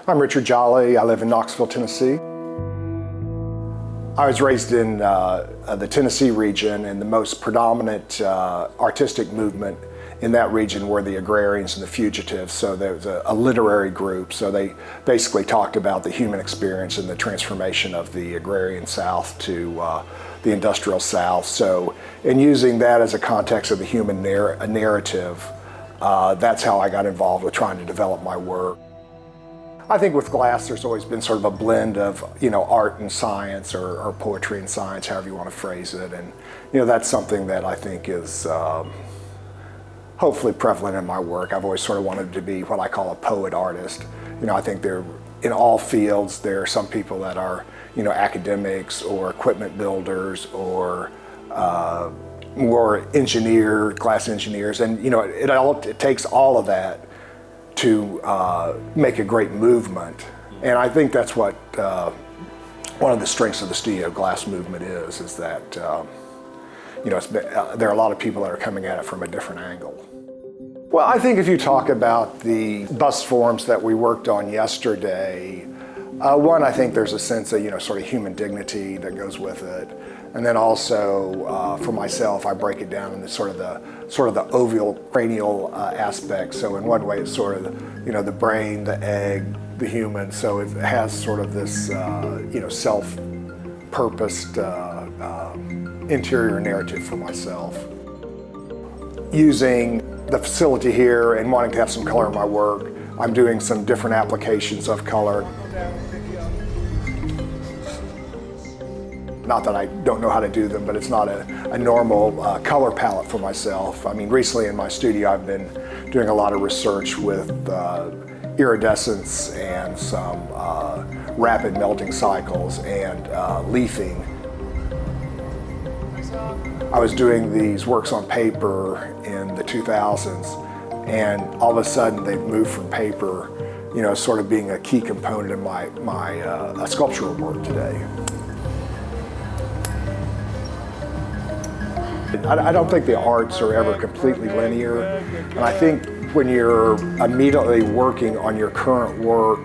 I'm Richard Jolley. I live in Knoxville, Tennessee. I was raised in the Tennessee region, and the most predominant artistic movement in that region were the agrarians and the fugitives. So there was a literary group. So they basically talked about the human experience and the transformation of the agrarian South to the industrial South. So in using that as a context of the human narrative, that's how I got involved with trying to develop my work. I think with glass, there's always been sort of a blend of, art and science, or poetry and science, however you want to phrase it. And, that's something that I think is hopefully prevalent in my work. I've always sort of wanted to be what I call a poet artist. I think there, in all fields, there are some people that are, academics or equipment builders or more glass engineers. And, it takes all of that to make a great movement. And I think that's what one of the strengths of the studio glass movement is that there are a lot of people that are coming at it from a different angle. Well, I think if you talk about the bust forms that we worked on yesterday, one, I think there's a sense of, sort of human dignity that goes with it. And then also, for myself, I break it down into sort of the oval cranial aspect. So in one way, it's sort of the brain, the egg, the human. So it has sort of this self-purposed interior narrative for myself. Using the facility here and wanting to have some color in my work, I'm doing some different applications of color. Not that I don't know how to do them, but it's not a normal color palette for myself. I mean, recently in my studio, I've been doing a lot of research with iridescence and some rapid melting cycles and leafing. I was doing these works on paper in the 2000s, and all of a sudden they've moved from paper, sort of being a key component in my sculptural work today. I don't think the arts are ever completely linear, and I think when you're immediately working on your current work,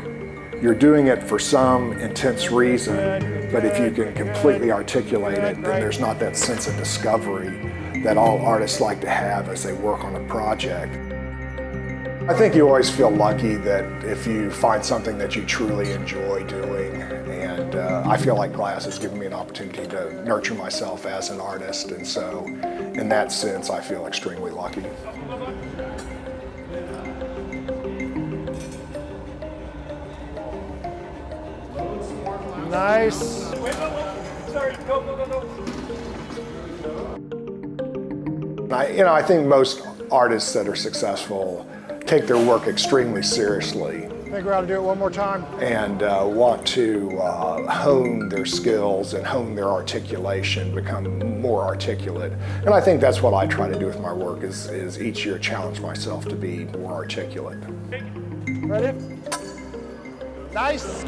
you're doing it for some intense reason, but if you can completely articulate it, then there's not that sense of discovery that all artists like to have as they work on a project. I think you always feel lucky that if you find something that you truly enjoy doing, and I feel like glass has given me an opportunity to nurture myself as an artist, and so in that sense I feel extremely lucky. Nice. Sorry, go. I think most artists that are successful take their work extremely seriously. I think we ought to do it one more time. And want to hone their skills and hone their articulation, become more articulate. And I think that's what I try to do with my work is each year challenge myself to be more articulate. Ready? Nice.